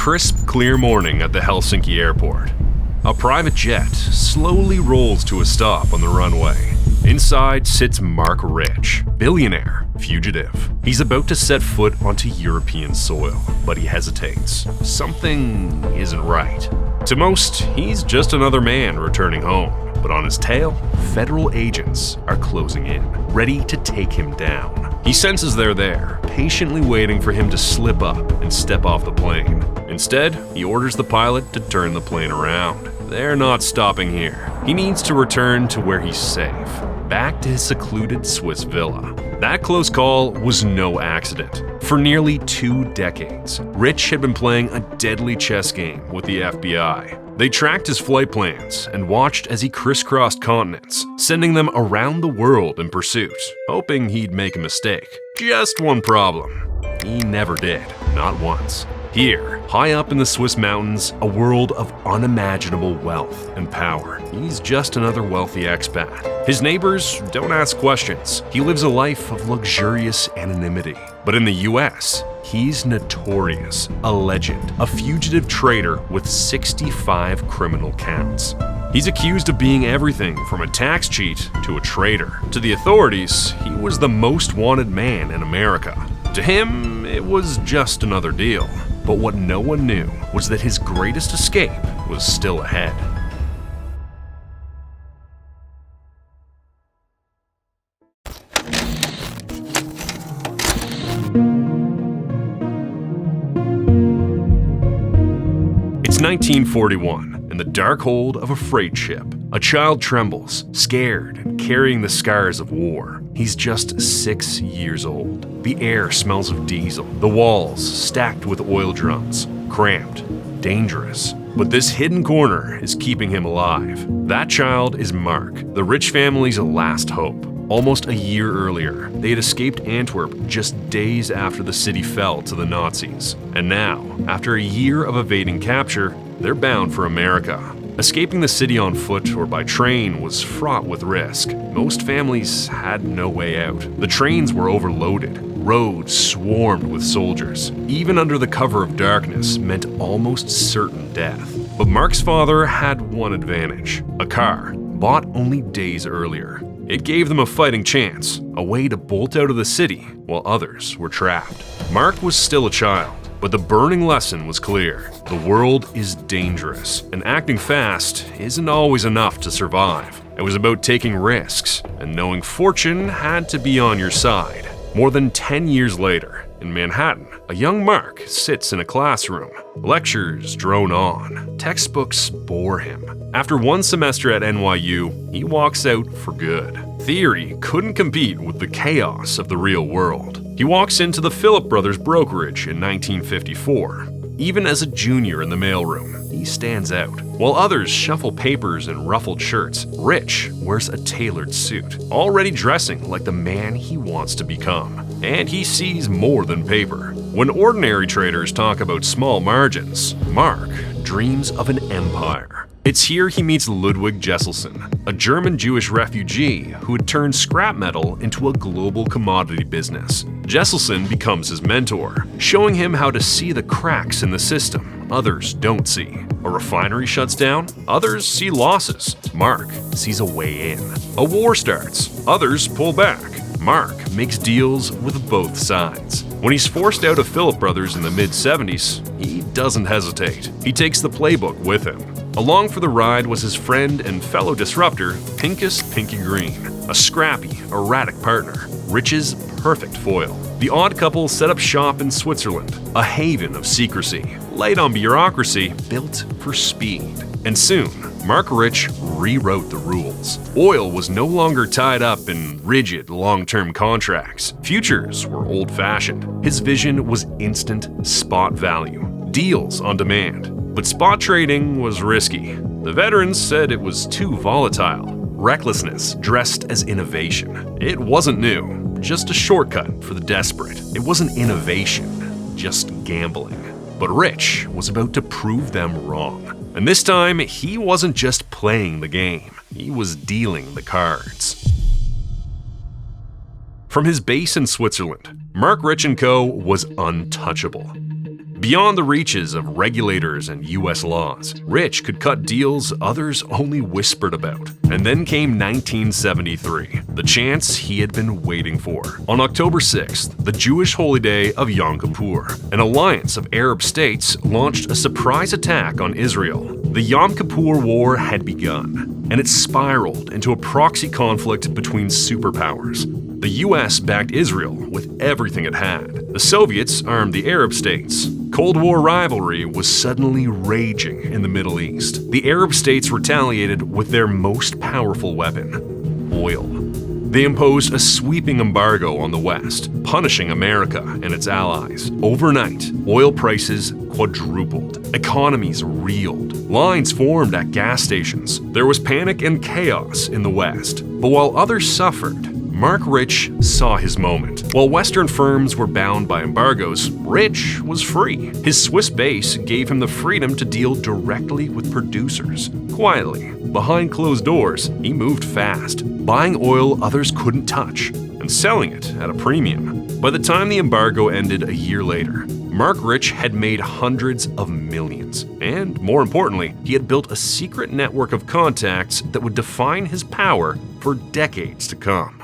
crisp, clear morning at the Helsinki airport. A private jet slowly rolls to a stop on the runway. Inside sits Marc Rich, billionaire, fugitive. He's about to set foot onto European soil, but he hesitates. Something isn't right. To most, he's just another man returning home. But on his tail, federal agents are closing in, ready to take him down. He senses they're there, patiently waiting for him to slip up and step off the plane. Instead, he orders the pilot to turn the plane around. They're not stopping here. He needs to return to where he's safe, back to his secluded Swiss villa. That close call was no accident. For nearly 2 decades, Rich had been playing a deadly chess game with the FBI. They tracked his flight plans and watched as he crisscrossed continents, sending them around the world in pursuit, hoping he'd make a mistake. Just one problem. He never did, not once. Here, high up in the Swiss mountains, a world of unimaginable wealth and power. He's just another wealthy expat. His neighbors don't ask questions. He lives a life of luxurious anonymity. But in the US, he's notorious, a legend, a fugitive traitor with 65 criminal counts. He's accused of being everything from a tax cheat to a traitor. To the authorities, he was the most wanted man in America. To him, it was just another deal. But what no one knew was that his greatest escape was still ahead. It's 1941, in the dark hold of a freight ship. A child trembles, scared and carrying the scars of war. He's just 6 years old. The air smells of diesel, the walls stacked with oil drums, cramped, dangerous. But this hidden corner is keeping him alive. That child is Marc, the Rich family's last hope. Almost a year earlier, they had escaped Antwerp just days after the city fell to the Nazis. And now, after a year of evading capture, they're bound for America. Escaping the city on foot or by train was fraught with risk. Most families had no way out. The trains were overloaded. Roads swarmed with soldiers. Even under the cover of darkness meant almost certain death. But Marc's father had one advantage: a car, bought only days earlier. It gave them a fighting chance, a way to bolt out of the city while others were trapped. Marc was still a child, but the burning lesson was clear. The world is dangerous, and acting fast isn't always enough to survive. It was about taking risks, and knowing fortune had to be on your side. More than 10 years later, in Manhattan, a young Marc sits in a classroom. Lectures drone on. Textbooks bore him. After one semester at NYU, he walks out for good. Theory couldn't compete with the chaos of the real world. He walks into the Philip Brothers brokerage in 1954. Even as a junior in the mailroom, he stands out. While others shuffle papers in ruffled shirts, Rich wears a tailored suit, already dressing like the man he wants to become. And he sees more than paper. When ordinary traders talk about small margins, Marc dreams of an empire. It's here he meets Ludwig Jesselson, a German-Jewish refugee who had turned scrap metal into a global commodity business. Jesselson becomes his mentor, showing him how to see the cracks in the system others don't see. A refinery shuts down, others see losses. Marc sees a way in. A war starts, others pull back. Marc makes deals with both sides. When he's forced out of Philip Brothers in the mid-70s, he doesn't hesitate. He takes the playbook with him. Along for the ride was his friend and fellow disruptor, Pincus Pinky Green, a scrappy, erratic partner, Rich's perfect foil. The odd couple set up shop in Switzerland, a haven of secrecy, light on bureaucracy, built for speed. And soon, Marc Rich rewrote the rules. Oil was no longer tied up in rigid, long-term contracts. Futures were old-fashioned. His vision was instant spot value, deals on demand. But spot trading was risky. The veterans said it was too volatile. Recklessness dressed as innovation. It wasn't new, just a shortcut for the desperate. It wasn't innovation, just gambling. But Rich was about to prove them wrong. And this time, he wasn't just playing the game, he was dealing the cards. From his base in Switzerland, Marc Rich & Co. was untouchable. Beyond the reaches of regulators and US laws, Rich could cut deals others only whispered about. And then came 1973, the chance he had been waiting for. On October 6th, the Jewish holy day of Yom Kippur, an alliance of Arab states launched a surprise attack on Israel. The Yom Kippur War had begun, and it spiraled into a proxy conflict between superpowers. The US backed Israel with everything it had. The Soviets armed the Arab states. Cold War rivalry was suddenly raging in the Middle East. The Arab states retaliated with their most powerful weapon: oil. They imposed a sweeping embargo on the West, punishing America and its allies. Overnight, oil prices quadrupled. Economies reeled. Lines formed at gas stations. There was panic and chaos in the West. But while others suffered, Marc Rich saw his moment. While Western firms were bound by embargoes, Rich was free. His Swiss base gave him the freedom to deal directly with producers. Quietly, behind closed doors, he moved fast, buying oil others couldn't touch and selling it at a premium. By the time the embargo ended a year later, Marc Rich had made hundreds of millions. And more importantly, he had built a secret network of contacts that would define his power for decades to come.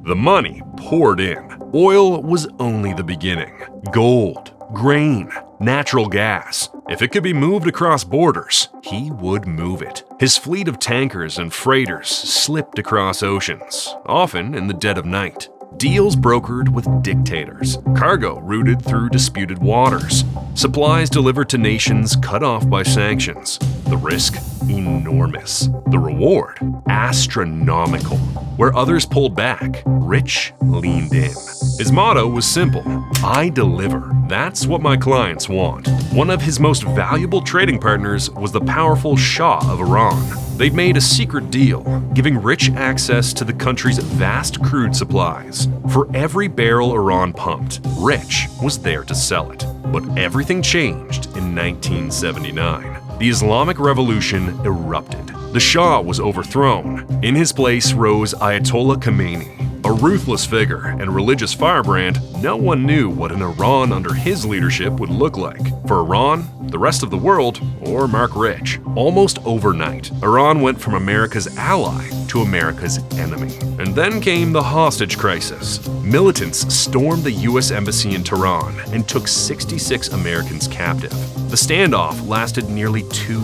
The money poured in. Oil was only the beginning. Gold, grain, natural gas. If it could be moved across borders, he would move it. His fleet of tankers and freighters slipped across oceans, often in the dead of night. Deals brokered with dictators, cargo routed through disputed waters, supplies delivered to nations cut off by sanctions. The risk, enormous. The reward, astronomical. Where others pulled back, Rich leaned in. His motto was simple: I deliver. That's what my clients want. One of his most valuable trading partners was the powerful Shah of Iran. They'd made a secret deal, giving Rich access to the country's vast crude supplies. For every barrel Iran pumped, Rich was there to sell it. But everything changed in 1979. The Islamic Revolution erupted. The Shah was overthrown. In his place rose Ayatollah Khomeini. A ruthless figure and religious firebrand, no one knew what an Iran under his leadership would look like. For Iran, the rest of the world, or Marc Rich. Almost overnight, Iran went from America's ally to America's enemy. And then came the hostage crisis. Militants stormed the US Embassy in Tehran and took 66 Americans captive. The standoff lasted nearly 2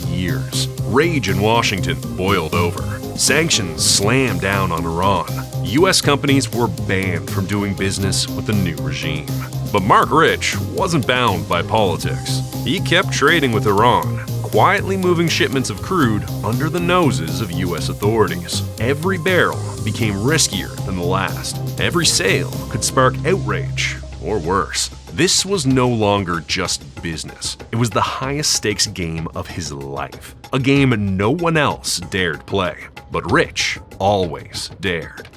years. Rage in Washington boiled over. Sanctions slammed down on Iran. US companies were banned from doing business with the new regime. But Marc Rich wasn't bound by politics. He kept trading with Iran, quietly moving shipments of crude under the noses of US authorities. Every barrel became riskier than the last. Every sale could spark outrage, or worse. This was no longer just business. It was the highest stakes game of his life. A game no one else dared play. But Rich always dared.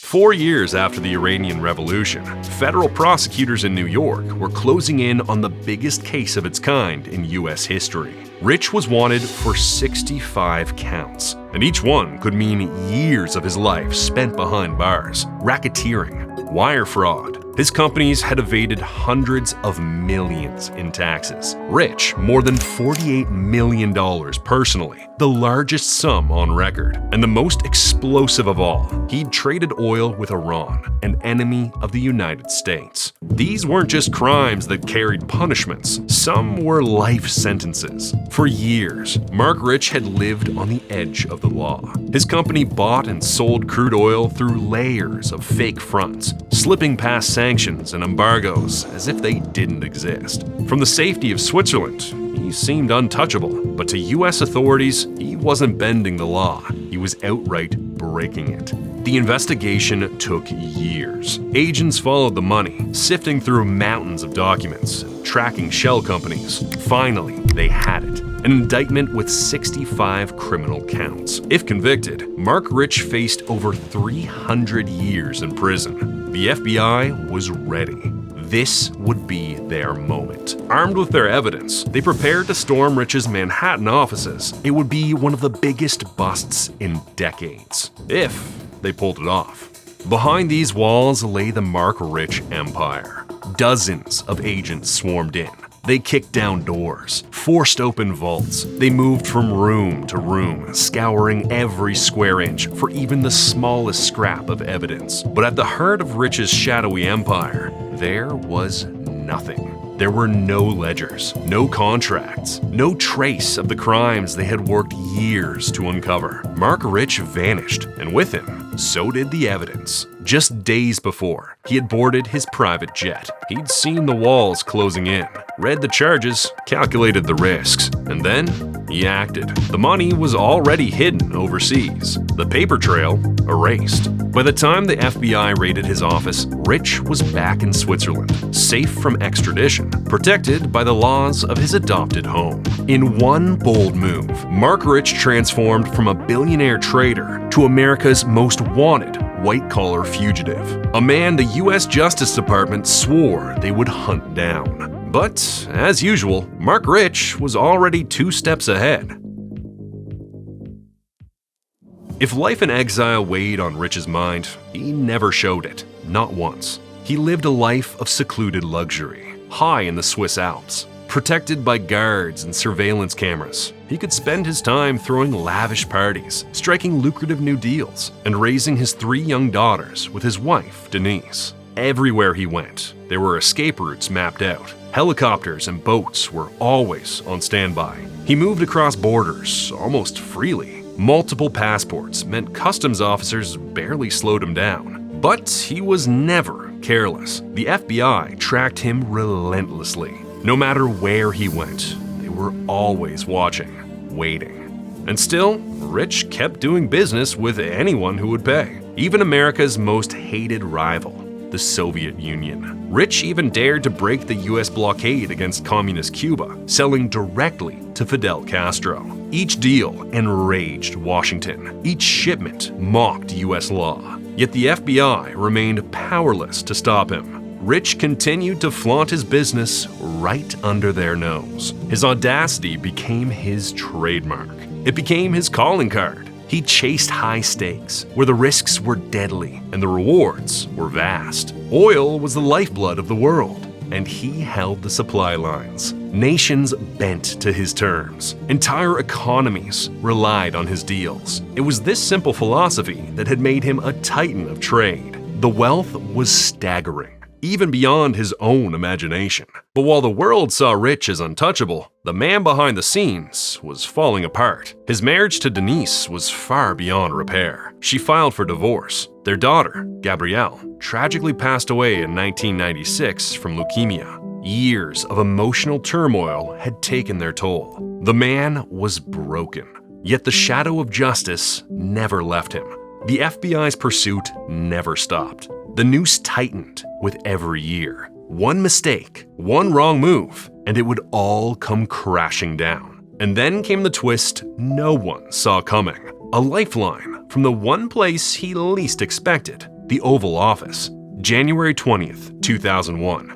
4 years after the Iranian Revolution, federal prosecutors in New York were closing in on the biggest case of its kind in US history. Rich was wanted for 65 counts, and each one could mean years of his life spent behind bars, racketeering, wire fraud. His companies had evaded hundreds of millions in taxes. Rich, more than $48 million personally, the largest sum on record. And the most explosive of all, he'd traded oil with Iran, an enemy of the United States. These weren't just crimes that carried punishments, some were life sentences. For years, Marc Rich had lived on the edge of the law. His company bought and sold crude oil through layers of fake fronts, slipping past sanctions and embargoes as if they didn't exist. From the safety of Switzerland, he seemed untouchable, but to US authorities, he wasn't bending the law. He was outright breaking it. The investigation took years. Agents followed the money, sifting through mountains of documents, tracking shell companies. Finally, they had it. An indictment with 65 criminal counts. If convicted, Marc Rich faced over 300 years in prison. The FBI was ready. This would be their moment. Armed with their evidence, they prepared to storm Rich's Manhattan offices. It would be one of the biggest busts in decades, if they pulled it off. Behind these walls lay the Marc Rich empire. Dozens of agents swarmed in. They kicked down doors, forced open vaults. They moved from room to room, scouring every square inch for even the smallest scrap of evidence. But at the heart of Rich's shadowy empire, there was nothing. There were no ledgers, no contracts, no trace of the crimes they had worked years to uncover. Marc Rich vanished, and with him, so did the evidence. Just days before, he had boarded his private jet. He'd seen the walls closing in, read the charges, calculated the risks, and then he acted. The money was already hidden overseas, the paper trail erased. By the time the FBI raided his office, Rich was back in Switzerland, safe from extradition, protected by the laws of his adopted home. In one bold move, Marc Rich transformed from a billionaire trader to America's most wanted white-collar fugitive, a man the U.S. Justice Department swore they would hunt down. But, as usual, Marc Rich was already 2 steps ahead. If life in exile weighed on Rich's mind, he never showed it, not once. He lived a life of secluded luxury, high in the Swiss Alps, protected by guards and surveillance cameras. He could spend his time throwing lavish parties, striking lucrative new deals, and raising his 3 young daughters with his wife, Denise. Everywhere he went, there were escape routes mapped out. Helicopters and boats were always on standby. He moved across borders almost freely. Multiple passports meant customs officers barely slowed him down. But he was never careless. The FBI tracked him relentlessly. No matter where he went, they were always watching, waiting. And still, Rich kept doing business with anyone who would pay, even America's most hated rival, the Soviet Union. Rich even dared to break the US blockade against communist Cuba, selling directly to Fidel Castro. Each deal enraged Washington. Each shipment mocked US law. Yet the FBI remained powerless to stop him. Rich continued to flaunt his business right under their nose. His audacity became his trademark. It became his calling card. He chased high stakes, where the risks were deadly and the rewards were vast. Oil was the lifeblood of the world, and he held the supply lines. Nations bent to his terms. Entire economies relied on his deals. It was this simple philosophy that had made him a titan of trade. The wealth was staggering, even beyond his own imagination. But while the world saw Rich as untouchable, the man behind the scenes was falling apart. His marriage to Denise was far beyond repair. She filed for divorce. Their daughter, Gabrielle, tragically passed away in 1996 from leukemia. Years of emotional turmoil had taken their toll. The man was broken, yet the shadow of justice never left him. The FBI's pursuit never stopped. The noose tightened with every year. One mistake, one wrong move, and it would all come crashing down. And then came the twist no one saw coming. A lifeline from the one place he least expected, the Oval Office. January 20th, 2001.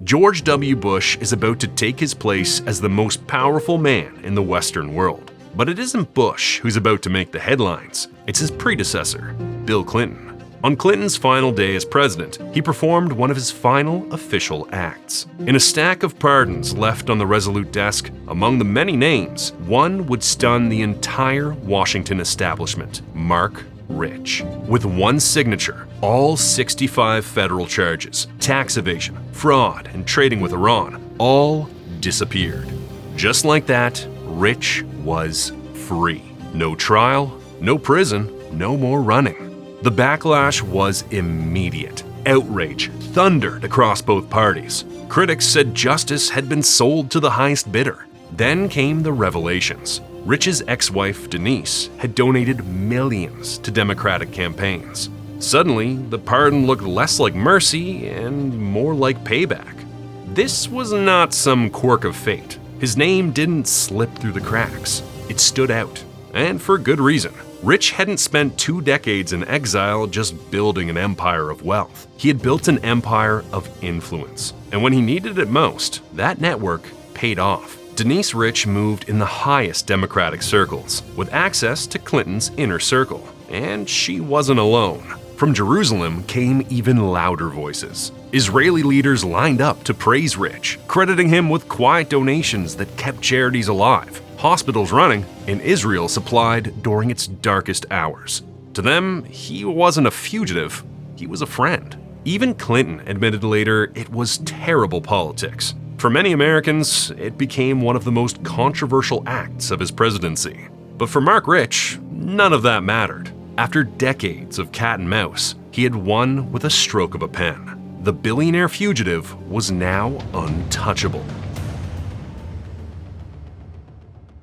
George W. Bush is about to take his place as the most powerful man in the Western world. But it isn't Bush who's about to make the headlines. It's his predecessor, Bill Clinton. On Clinton's final day as president, he performed one of his final official acts. In a stack of pardons left on the Resolute desk, among the many names, one would stun the entire Washington establishment, Marc Rich. With one signature, all 65 federal charges, tax evasion, fraud, and trading with Iran, all disappeared. Just like that, Rich was free. No trial, no prison, no more running. The backlash was immediate. Outrage thundered across both parties. Critics said justice had been sold to the highest bidder. Then came the revelations. Rich's ex-wife, Denise, had donated millions to Democratic campaigns. Suddenly, the pardon looked less like mercy and more like payback. This was not some quirk of fate. His name didn't slip through the cracks. It stood out, and for good reason. Rich hadn't spent 2 decades in exile just building an empire of wealth. He had built an empire of influence. And when he needed it most, that network paid off. Denise Rich moved in the highest Democratic circles, with access to Clinton's inner circle. And she wasn't alone. From Jerusalem came even louder voices. Israeli leaders lined up to praise Rich, crediting him with quiet donations that kept charities alive, hospitals running, and Israel supplied during its darkest hours. To them, he wasn't a fugitive, he was a friend. Even Clinton admitted later it was terrible politics. For many Americans, it became one of the most controversial acts of his presidency. But for Marc Rich, none of that mattered. After decades of cat and mouse, he had won with a stroke of a pen. The billionaire fugitive was now untouchable.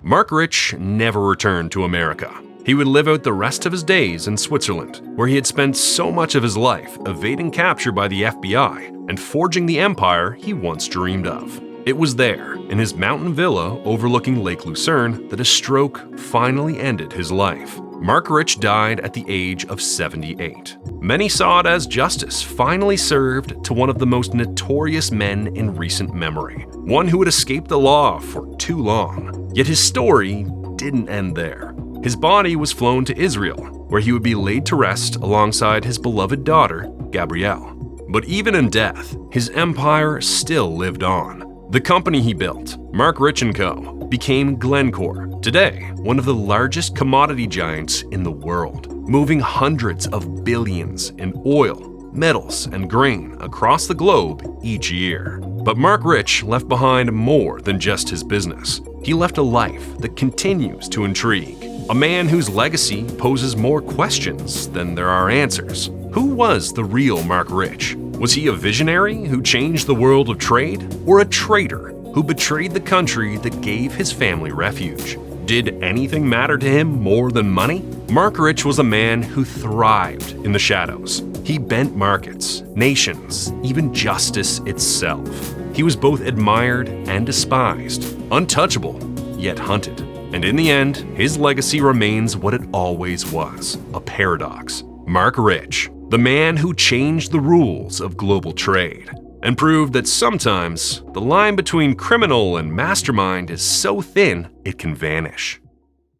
Marc Rich never returned to America. He would live out the rest of his days in Switzerland, where he had spent so much of his life evading capture by the FBI and forging the empire he once dreamed of. It was there, in his mountain villa overlooking Lake Lucerne, that a stroke finally ended his life. Marc Rich died at the age of 78. Many saw it as justice finally served to one of the most notorious men in recent memory, one who had escaped the law for too long. Yet his story didn't end there. His body was flown to Israel, where he would be laid to rest alongside his beloved daughter, Gabrielle. But even in death, his empire still lived on. The company he built, Marc Rich & Co., became Glencore, today one of the largest commodity giants in the world, moving hundreds of billions in oil, metals, and grain across the globe each year. But Marc Rich left behind more than just his business. He left a life that continues to intrigue, a man whose legacy poses more questions than there are answers. Who was the real Marc Rich? Was he a visionary who changed the world of trade, or a traitor who betrayed the country that gave his family refuge? Did anything matter to him more than money? Marc Rich was a man who thrived in the shadows. He bent markets, nations, even justice itself. He was both admired and despised, untouchable, yet hunted. And in the end, his legacy remains what it always was, a paradox. Marc Rich, the man who changed the rules of global trade and proved that sometimes the line between criminal and mastermind is so thin it can vanish.